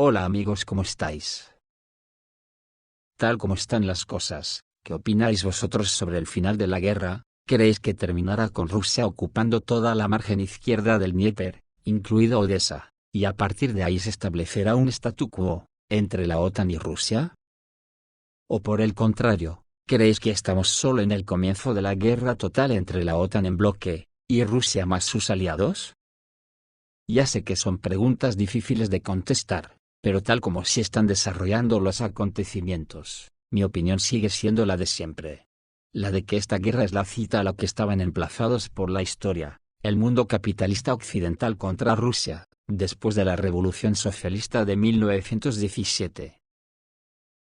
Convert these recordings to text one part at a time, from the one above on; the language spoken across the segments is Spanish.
Hola amigos, ¿cómo estáis? Tal como están las cosas, ¿qué opináis vosotros sobre el final de la guerra? ¿Creéis que terminará con Rusia ocupando toda la margen izquierda del Dnieper, incluido Odessa, y a partir de ahí se establecerá un statu quo entre la OTAN y Rusia? ¿O por el contrario, creéis que estamos solo en el comienzo de la guerra total entre la OTAN en bloque, y Rusia más sus aliados? Ya sé que son preguntas difíciles de contestar, pero tal como se están desarrollando los acontecimientos, mi opinión sigue siendo la de siempre. La de que esta guerra es la cita a la que estaban emplazados por la historia, el mundo capitalista occidental contra Rusia, después de la Revolución Socialista de 1917.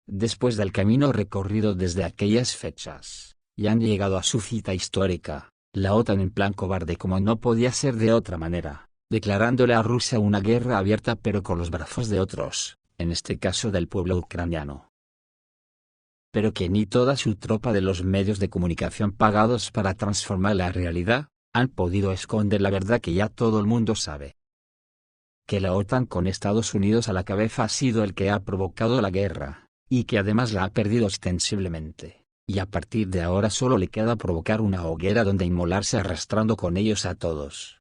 Después del camino recorrido desde aquellas fechas, ya han llegado a su cita histórica, la OTAN en plan cobarde como no podía ser de otra manera, declarándole a Rusia una guerra abierta pero con los brazos de otros, en este caso del pueblo ucraniano. Pero que ni toda su tropa de los medios de comunicación pagados para transformar la realidad, han podido esconder la verdad que ya todo el mundo sabe. Que la OTAN con Estados Unidos a la cabeza ha sido el que ha provocado la guerra, y que además la ha perdido ostensiblemente, y a partir de ahora solo le queda provocar una hoguera donde inmolarse arrastrando con ellos a todos.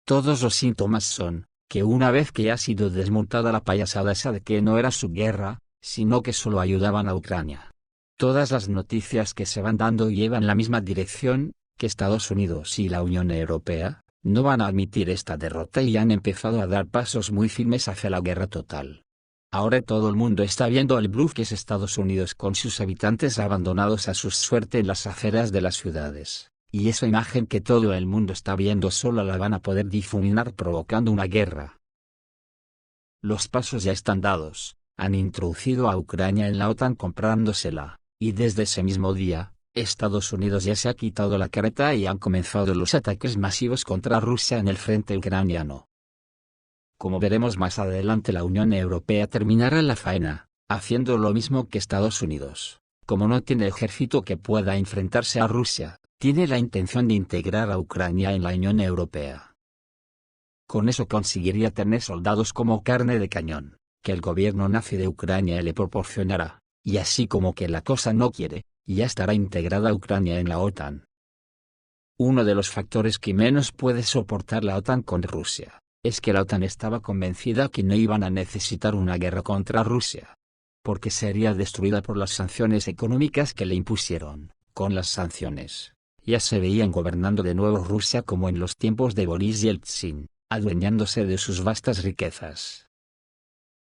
Todos los síntomas son, que una vez que ha sido desmontada la payasada esa de que no era su guerra, sino que solo ayudaban a Ucrania. Todas las noticias que se van dando llevan la misma dirección, que Estados Unidos y la Unión Europea no van a admitir esta derrota y han empezado a dar pasos muy firmes hacia la guerra total. Ahora todo el mundo está viendo el bluff que es Estados Unidos con sus habitantes abandonados a su suerte en las afueras de las ciudades. Y esa imagen que todo el mundo está viendo solo la van a poder difuminar provocando una guerra. Los pasos ya están dados, han introducido a Ucrania en la OTAN comprándosela, y desde ese mismo día, Estados Unidos ya se ha quitado la careta y han comenzado los ataques masivos contra Rusia en el frente ucraniano. Como veremos más adelante, la Unión Europea terminará la faena, haciendo lo mismo que Estados Unidos. Como no tiene ejército que pueda enfrentarse a Rusia, tiene la intención de integrar a Ucrania en la Unión Europea. Con eso conseguiría tener soldados como carne de cañón, que el gobierno nazi de Ucrania le proporcionará, y así como que la cosa no quiere, ya estará integrada Ucrania en la OTAN. Uno de los factores que menos puede soportar la OTAN con Rusia, es que la OTAN estaba convencida que no iban a necesitar una guerra contra Rusia, porque sería destruida por las sanciones económicas que le impusieron. Con las sanciones, ya se veían gobernando de nuevo Rusia como en los tiempos de Boris Yeltsin, adueñándose de sus vastas riquezas.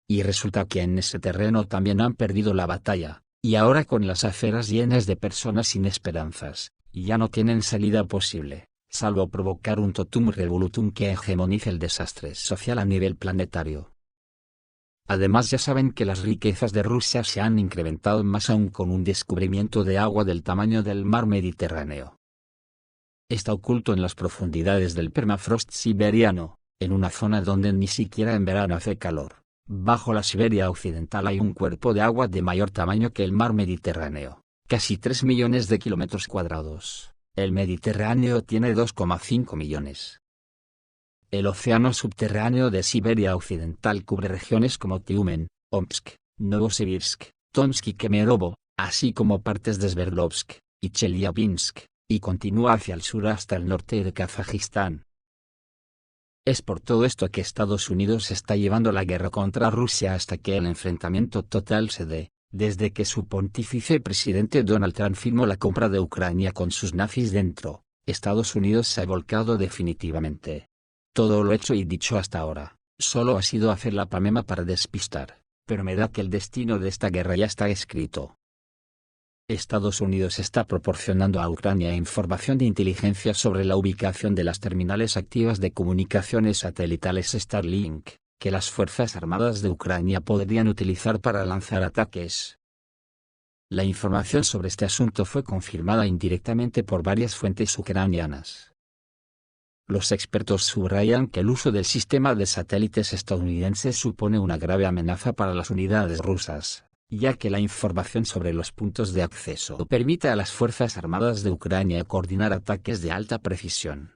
Y resulta que en ese terreno también han perdido la batalla, y ahora con las aceras llenas de personas sin esperanzas, ya no tienen salida posible, salvo provocar un totum revolutum que hegemonice el desastre social a nivel planetario. Además ya saben que las riquezas de Rusia se han incrementado más aún con un descubrimiento de agua del tamaño del mar Mediterráneo. Está oculto en las profundidades del permafrost siberiano, en una zona donde ni siquiera en verano hace calor. Bajo la Siberia occidental hay un cuerpo de agua de mayor tamaño que el mar Mediterráneo, casi 3 millones de kilómetros cuadrados. El Mediterráneo tiene 2,5 millones. El océano subterráneo de Siberia occidental cubre regiones como Tiumen, Omsk, Novosibirsk, Tomsk y Kemerovo, así como partes de Sverdlovsk y Chelyabinsk, y continúa hacia el sur hasta el norte de Kazajistán. Es por todo esto que Estados Unidos está llevando la guerra contra Rusia hasta que el enfrentamiento total se dé. Desde que su pontífice presidente Donald Trump firmó la compra de Ucrania con sus nazis dentro, Estados Unidos se ha volcado definitivamente. Todo lo hecho y dicho hasta ahora, solo ha sido hacer la pamema para despistar, pero me da que el destino de esta guerra ya está escrito. Estados Unidos está proporcionando a Ucrania información de inteligencia sobre la ubicación de las terminales activas de comunicaciones satelitales Starlink, que las Fuerzas Armadas de Ucrania podrían utilizar para lanzar ataques. La información sobre este asunto fue confirmada indirectamente por varias fuentes ucranianas. Los expertos subrayan que el uso del sistema de satélites estadounidenses supone una grave amenaza para las unidades rusas, ya que la información sobre los puntos de acceso permite a las Fuerzas Armadas de Ucrania coordinar ataques de alta precisión.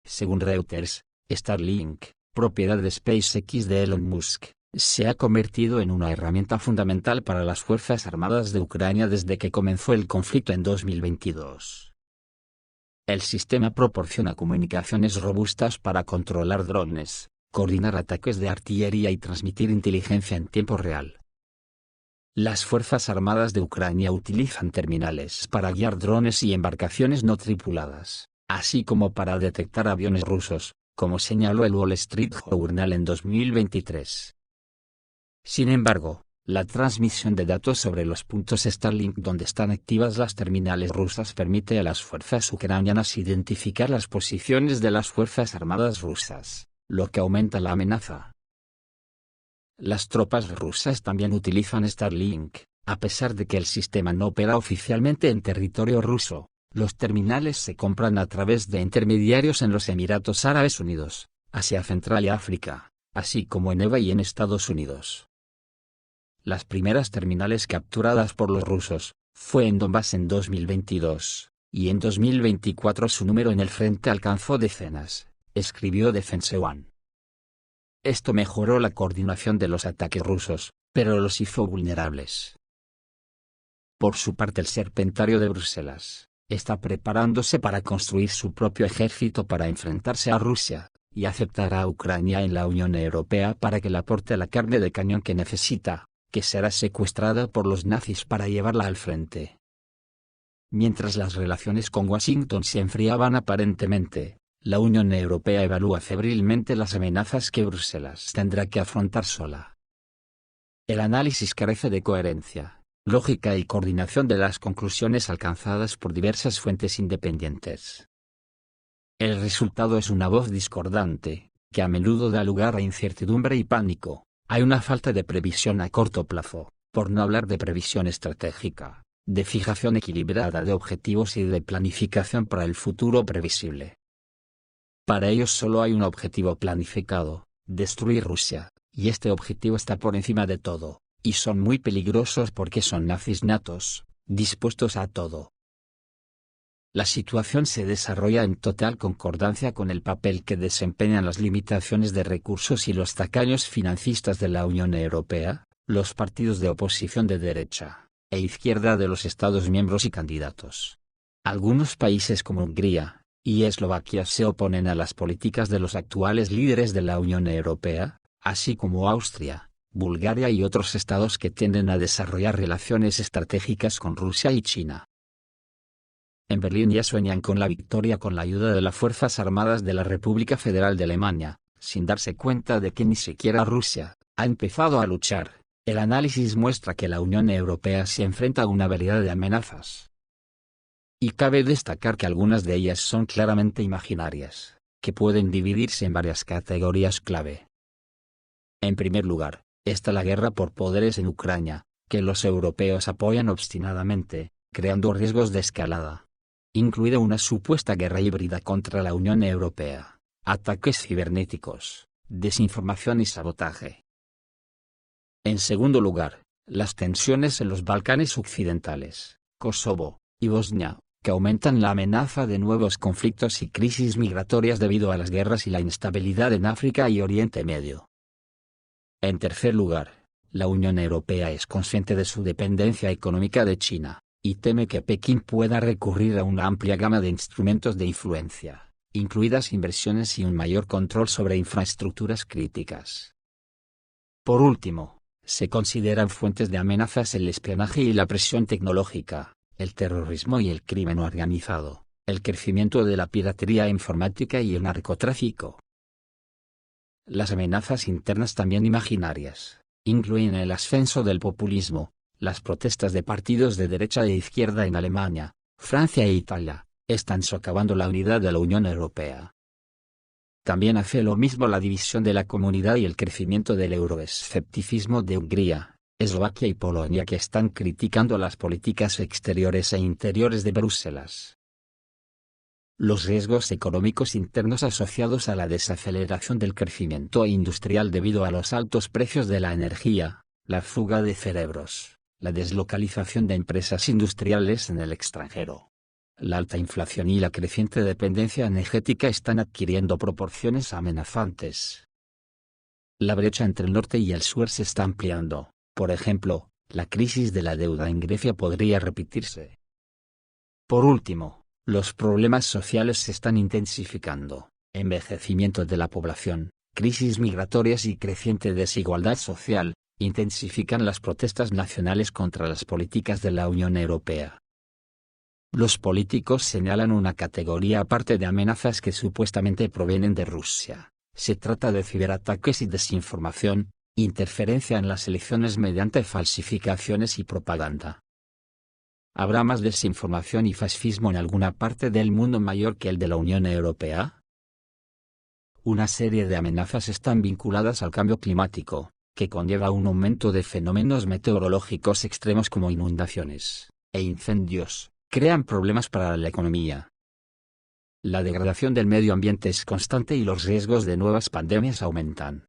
Según Reuters, Starlink propiedad de SpaceX de Elon Musk, se ha convertido en una herramienta fundamental para las Fuerzas Armadas de Ucrania desde que comenzó el conflicto en 2022. El sistema proporciona comunicaciones robustas para controlar drones, coordinar ataques de artillería y transmitir inteligencia en tiempo real. Las Fuerzas Armadas de Ucrania utilizan terminales para guiar drones y embarcaciones no tripuladas, así como para detectar aviones rusos, como señaló el Wall Street Journal en 2023. Sin embargo, la transmisión de datos sobre los puntos Starlink donde están activas las terminales rusas permite a las fuerzas ucranianas identificar las posiciones de las Fuerzas Armadas rusas, lo que aumenta la amenaza. Las tropas rusas también utilizan Starlink, a pesar de que el sistema no opera oficialmente en territorio ruso. Los terminales se compran a través de intermediarios en los Emiratos Árabes Unidos, Asia Central y África, así como en EVA y en Estados Unidos. Las primeras terminales capturadas por los rusos fue en Donbass en 2022, y en 2024 su número en el frente alcanzó decenas, escribió Defense One. Esto mejoró la coordinación de los ataques rusos, pero los hizo vulnerables. Por su parte, el Serpentario de Bruselas está preparándose para construir su propio ejército para enfrentarse a Rusia, y aceptará a Ucrania en la Unión Europea para que le aporte la carne de cañón que necesita, que será secuestrada por los nazis para llevarla al frente. Mientras las relaciones con Washington se enfriaban aparentemente, la Unión Europea evalúa febrilmente las amenazas que Bruselas tendrá que afrontar sola. El análisis carece de coherencia, lógica y coordinación de las conclusiones alcanzadas por diversas fuentes independientes. El resultado es una voz discordante, que a menudo da lugar a incertidumbre y pánico. Hay una falta de previsión a corto plazo, por no hablar de previsión estratégica, de fijación equilibrada de objetivos y de planificación para el futuro previsible. Para ellos solo hay un objetivo planificado: destruir Rusia, y este objetivo está por encima de todo, y son muy peligrosos porque son nazis natos, dispuestos a todo. La situación se desarrolla en total concordancia con el papel que desempeñan las limitaciones de recursos y los tacaños financistas de la Unión Europea, los partidos de oposición de derecha e izquierda de los Estados miembros y candidatos. Algunos países como Hungría y Eslovaquia se oponen a las políticas de los actuales líderes de la Unión Europea, así como Austria, Bulgaria y otros estados que tienden a desarrollar relaciones estratégicas con Rusia y China. En Berlín ya sueñan con la victoria con la ayuda de las Fuerzas Armadas de la República Federal de Alemania, sin darse cuenta de que ni siquiera Rusia ha empezado a luchar. El análisis muestra que la Unión Europea se enfrenta a una variedad de amenazas. Y cabe destacar que algunas de ellas son claramente imaginarias, que pueden dividirse en varias categorías clave. En primer lugar, está la guerra por poderes en Ucrania, que los europeos apoyan obstinadamente, creando riesgos de escalada, incluida una supuesta guerra híbrida contra la Unión Europea, ataques cibernéticos, desinformación y sabotaje. En segundo lugar, las tensiones en los Balcanes occidentales, Kosovo y Bosnia, que aumentan la amenaza de nuevos conflictos y crisis migratorias debido a las guerras y la instabilidad en África y Oriente Medio. En tercer lugar, la Unión Europea es consciente de su dependencia económica de China, y teme que Pekín pueda recurrir a una amplia gama de instrumentos de influencia, incluidas inversiones y un mayor control sobre infraestructuras críticas. Por último, se consideran fuentes de amenazas el espionaje y la presión tecnológica, el terrorismo y el crimen organizado, el crecimiento de la piratería informática y el narcotráfico. Las amenazas internas también imaginarias incluyen el ascenso del populismo, las protestas de partidos de derecha e izquierda en Alemania, Francia e Italia, están socavando la unidad de la Unión Europea. También hace lo mismo la división de la comunidad y el crecimiento del euroescepticismo de Hungría, Eslovaquia y Polonia, que están criticando las políticas exteriores e interiores de Bruselas. Los riesgos económicos internos asociados a la desaceleración del crecimiento industrial debido a los altos precios de la energía, la fuga de cerebros, la deslocalización de empresas industriales en el extranjero, la alta inflación y la creciente dependencia energética están adquiriendo proporciones amenazantes. La brecha entre el norte y el sur se está ampliando. Por ejemplo, la crisis de la deuda en Grecia podría repetirse. Por último, los problemas sociales se están intensificando. Envejecimiento de la población, crisis migratorias y creciente desigualdad social, intensifican las protestas nacionales contra las políticas de la Unión Europea. Los políticos señalan una categoría aparte de amenazas que supuestamente provienen de Rusia. Se trata de ciberataques y desinformación, interferencia en las elecciones mediante falsificaciones y propaganda. ¿Habrá más desinformación y fascismo en alguna parte del mundo mayor que el de la Unión Europea? Una serie de amenazas están vinculadas al cambio climático, que conlleva un aumento de fenómenos meteorológicos extremos como inundaciones e incendios, crean problemas para la economía. La degradación del medio ambiente es constante y los riesgos de nuevas pandemias aumentan.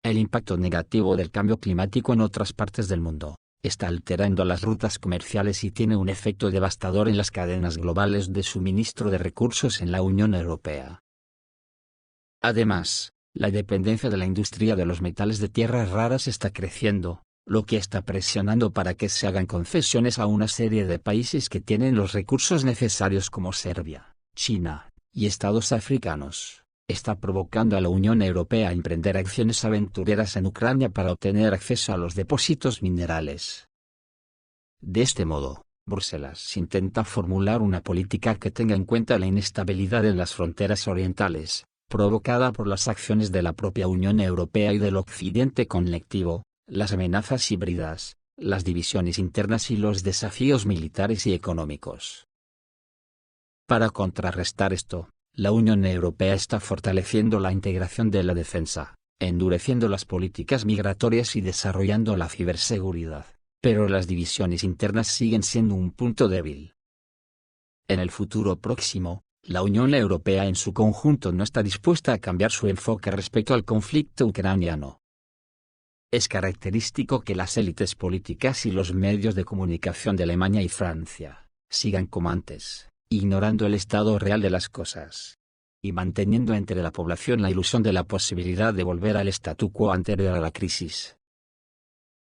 El impacto negativo del cambio climático en otras partes del mundo está alterando las rutas comerciales y tiene un efecto devastador en las cadenas globales de suministro de recursos en la Unión Europea. Además, la dependencia de la industria de los metales de tierras raras está creciendo, lo que está presionando para que se hagan concesiones a una serie de países que tienen los recursos necesarios como Serbia, China y estados africanos. Está provocando a la Unión Europea a emprender acciones aventureras en Ucrania para obtener acceso a los depósitos minerales. De este modo, Bruselas intenta formular una política que tenga en cuenta la inestabilidad en las fronteras orientales, provocada por las acciones de la propia Unión Europea y del Occidente colectivo, las amenazas híbridas, las divisiones internas y los desafíos militares y económicos. Para contrarrestar esto, la Unión Europea está fortaleciendo la integración de la defensa, endureciendo las políticas migratorias y desarrollando la ciberseguridad, pero las divisiones internas siguen siendo un punto débil. En el futuro próximo, la Unión Europea en su conjunto no está dispuesta a cambiar su enfoque respecto al conflicto ucraniano. Es característico que las élites políticas y los medios de comunicación de Alemania y Francia sigan como antes, ignorando el estado real de las cosas y manteniendo entre la población la ilusión de la posibilidad de volver al statu quo anterior a la crisis.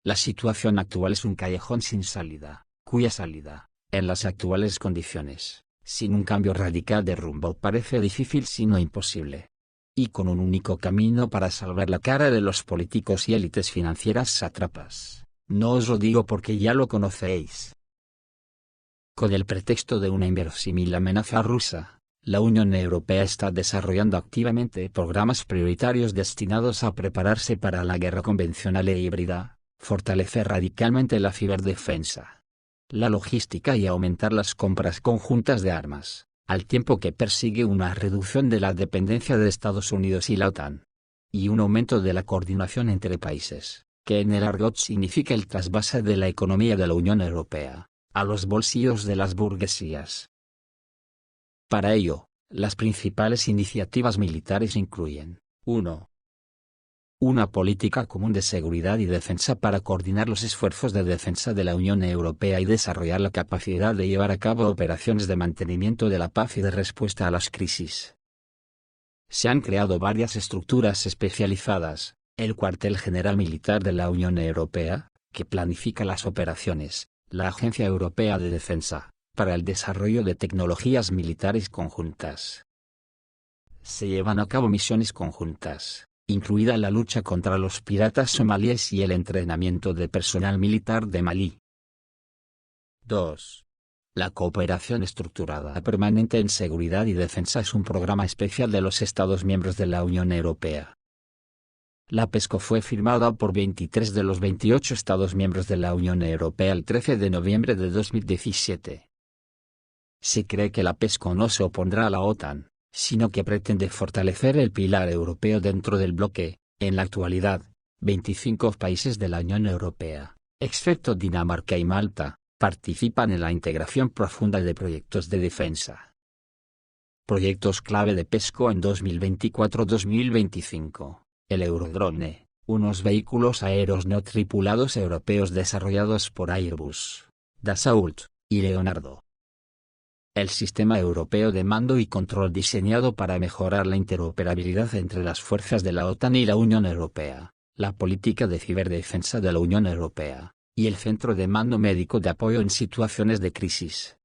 La situación actual es un callejón sin salida, cuya salida, en las actuales condiciones, sin un cambio radical de rumbo parece difícil si no imposible. Y con un único camino para salvar la cara de los políticos y élites financieras sátrapas. No os lo digo porque ya lo conocéis. Con el pretexto de una inverosímil amenaza rusa, la Unión Europea está desarrollando activamente programas prioritarios destinados a prepararse para la guerra convencional e híbrida, fortalecer radicalmente la ciberdefensa, la logística y aumentar las compras conjuntas de armas, al tiempo que persigue una reducción de la dependencia de Estados Unidos y la OTAN, y un aumento de la coordinación entre países, que en el argot significa el trasvase de la economía de la Unión Europea a los bolsillos de las burguesías. Para ello, las principales iniciativas militares incluyen: 1. Una política común de seguridad y defensa para coordinar los esfuerzos de defensa de la Unión Europea y desarrollar la capacidad de llevar a cabo operaciones de mantenimiento de la paz y de respuesta a las crisis. Se han creado varias estructuras especializadas: el Cuartel General Militar de la Unión Europea, que planifica las operaciones; la Agencia Europea de Defensa, para el desarrollo de tecnologías militares conjuntas. Se llevan a cabo misiones conjuntas, incluida la lucha contra los piratas somalíes y el entrenamiento de personal militar de Malí. 2. La cooperación estructurada permanente en seguridad y defensa es un programa especial de los Estados miembros de la Unión Europea. La PESCO fue firmada por 23 de los 28 Estados miembros de la Unión Europea el 13 de noviembre de 2017. Se cree que la PESCO no se opondrá a la OTAN, sino que pretende fortalecer el pilar europeo dentro del bloque. En la actualidad, 25 países de la Unión Europea, excepto Dinamarca y Malta, participan en la integración profunda de proyectos de defensa. Proyectos clave de PESCO en 2024-2025. El Eurodrone, unos vehículos aéreos no tripulados europeos desarrollados por Airbus, Dassault y Leonardo. El sistema europeo de mando y control diseñado para mejorar la interoperabilidad entre las fuerzas de la OTAN y la Unión Europea, la política de ciberdefensa de la Unión Europea, y el centro de mando médico de apoyo en situaciones de crisis.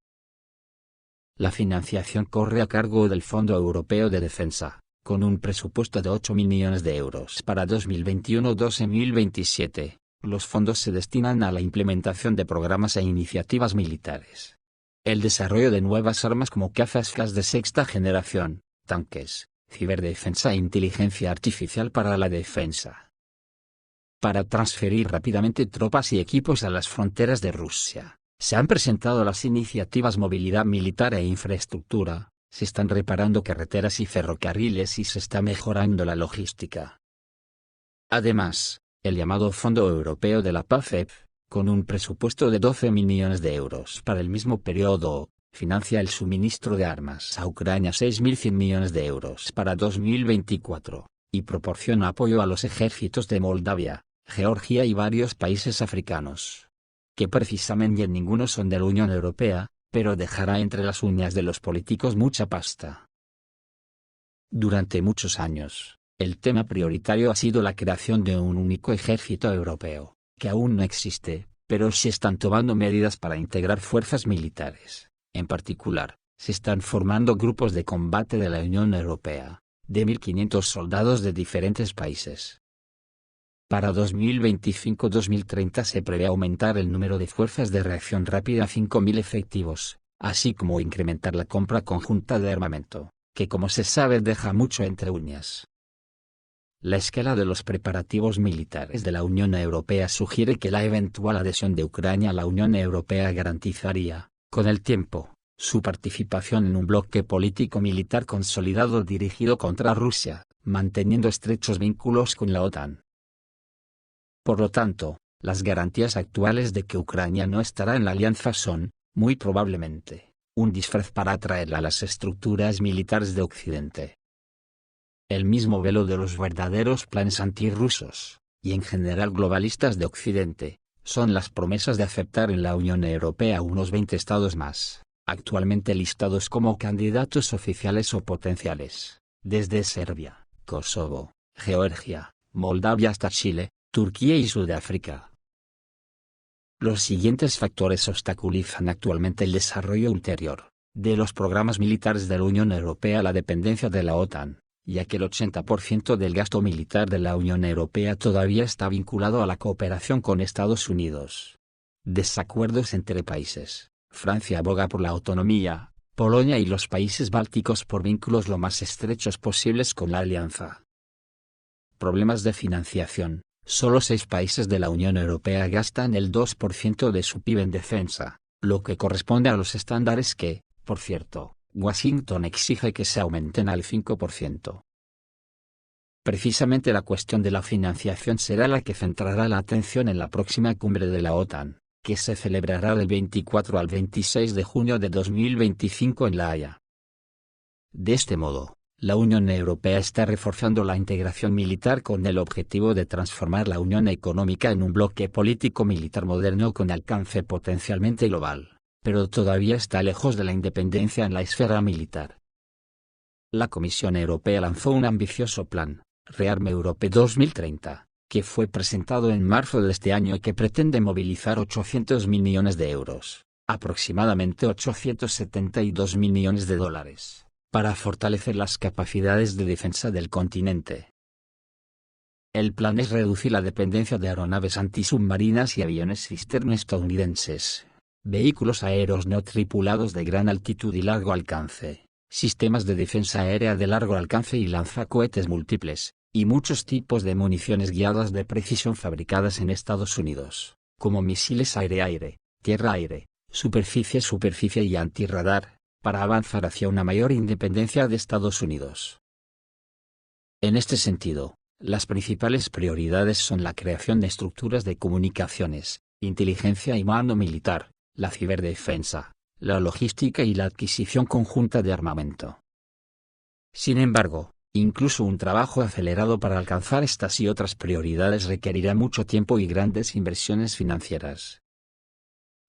La financiación corre a cargo del Fondo Europeo de Defensa, con un presupuesto de 8.000 millones de euros para 2021-2027. Los fondos se destinan a la implementación de programas e iniciativas militares. El desarrollo de nuevas armas como cazas FCAS de sexta generación, tanques, ciberdefensa e inteligencia artificial para la defensa. Para transferir rápidamente tropas y equipos a las fronteras de Rusia, se han presentado las iniciativas movilidad militar e infraestructura, se están reparando carreteras y ferrocarriles y se está mejorando la logística. Además, el llamado Fondo Europeo de la Paz (FEP), con un presupuesto de 12.000 millones de euros para el mismo periodo, financia el suministro de armas a Ucrania 6.100 millones de euros para 2024, y proporciona apoyo a los ejércitos de Moldavia, Georgia y varios países africanos, que precisamente ninguno son de la Unión Europea, pero dejará entre las uñas de los políticos mucha pasta. Durante muchos años, el tema prioritario ha sido la creación de un único ejército europeo, que aún no existe, pero se están tomando medidas para integrar fuerzas militares. En particular, se están formando grupos de combate de la Unión Europea, de 1.500 soldados de diferentes países. Para 2025-2030 se prevé aumentar el número de fuerzas de reacción rápida a 5.000 efectivos, así como incrementar la compra conjunta de armamento, que como se sabe deja mucho entre uñas. La escala de los preparativos militares de la Unión Europea sugiere que la eventual adhesión de Ucrania a la Unión Europea garantizaría, con el tiempo, su participación en un bloque político-militar consolidado dirigido contra Rusia, manteniendo estrechos vínculos con la OTAN. Por lo tanto, las garantías actuales de que Ucrania no estará en la alianza son, muy probablemente, un disfraz para atraerla a las estructuras militares de Occidente. El mismo velo de los verdaderos planes antirrusos, y en general globalistas de Occidente, son las promesas de aceptar en la Unión Europea unos 20 estados más, actualmente listados como candidatos oficiales o potenciales, desde Serbia, Kosovo, Georgia, Moldavia hasta Chile, Turquía y Sudáfrica. Los siguientes factores obstaculizan actualmente el desarrollo ulterior de los programas militares de la Unión Europea: la dependencia de la OTAN, ya que el 80% del gasto militar de la Unión Europea todavía está vinculado a la cooperación con Estados Unidos. Desacuerdos entre países: Francia aboga por la autonomía, Polonia y los países bálticos por vínculos lo más estrechos posibles con la alianza. Problemas de financiación: solo 6 países de la Unión Europea gastan el 2% de su PIB en defensa, lo que corresponde a los estándares que, por cierto, Washington exige que se aumenten al 5%. Precisamente la cuestión de la financiación será la que centrará la atención en la próxima cumbre de la OTAN, que se celebrará del 24 al 26 de junio de 2025 en La Haya. De este modo, la Unión Europea está reforzando la integración militar con el objetivo de transformar la Unión Económica en un bloque político-militar moderno con alcance potencialmente global, pero todavía está lejos de la independencia en la esfera militar. La Comisión Europea lanzó un ambicioso plan, Rearme Europe 2030, que fue presentado en marzo de este año y que pretende movilizar 800.000 millones de euros, aproximadamente 872.000 millones de dólares, para fortalecer las capacidades de defensa del continente. El plan es reducir la dependencia de aeronaves antisubmarinas y aviones cisterna estadounidenses, vehículos aéreos no tripulados de gran altitud y largo alcance, sistemas de defensa aérea de largo alcance y lanzacohetes múltiples, y muchos tipos de municiones guiadas de precisión fabricadas en Estados Unidos, como misiles aire-aire, tierra-aire, superficie-superficie y antirradar, para avanzar hacia una mayor independencia de Estados Unidos. En este sentido, las principales prioridades son la creación de estructuras de comunicaciones, inteligencia y mando militar, la ciberdefensa, la logística y la adquisición conjunta de armamento. Sin embargo, incluso un trabajo acelerado para alcanzar estas y otras prioridades requerirá mucho tiempo y grandes inversiones financieras.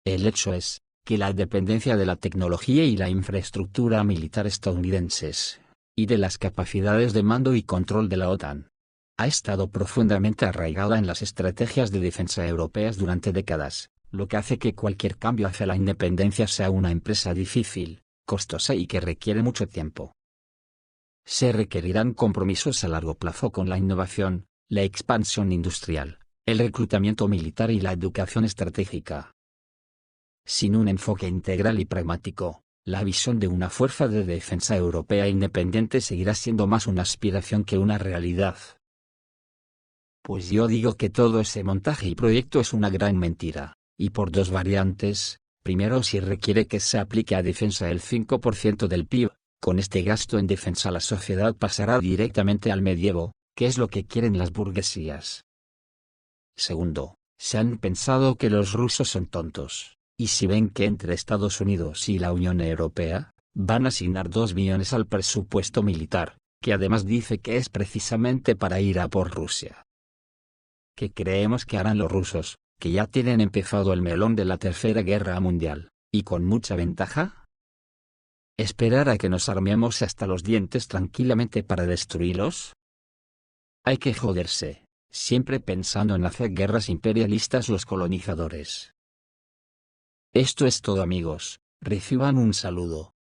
El hecho es que la dependencia de la tecnología y la infraestructura militar estadounidenses, y de las capacidades de mando y control de la OTAN, ha estado profundamente arraigada en las estrategias de defensa europeas durante décadas, lo que hace que cualquier cambio hacia la independencia sea una empresa difícil, costosa y que requiere mucho tiempo. Se requerirán compromisos a largo plazo con la innovación, la expansión industrial, el reclutamiento militar y la educación estratégica. Sin un enfoque integral y pragmático, la visión de una fuerza de defensa europea independiente seguirá siendo más una aspiración que una realidad. Pues yo digo que todo ese montaje y proyecto es una gran mentira, y por dos variantes. Primero, si requiere que se aplique a defensa el 5% del PIB, con este gasto en defensa la sociedad pasará directamente al medievo, que es lo que quieren las burguesías. Segundo, se han pensado que los rusos son tontos, y si ven que entre Estados Unidos y la Unión Europea, van a asignar 2 billones al presupuesto militar, que además dice que es precisamente para ir a por Rusia. ¿Qué creemos que harán los rusos, que ya tienen empezado el melón de la Tercera Guerra Mundial, y con mucha ventaja? ¿Esperar a que nos armemos hasta los dientes tranquilamente para destruirlos? Hay que joderse, siempre pensando en hacer guerras imperialistas los colonizadores. Esto es todo, amigos, reciban un saludo.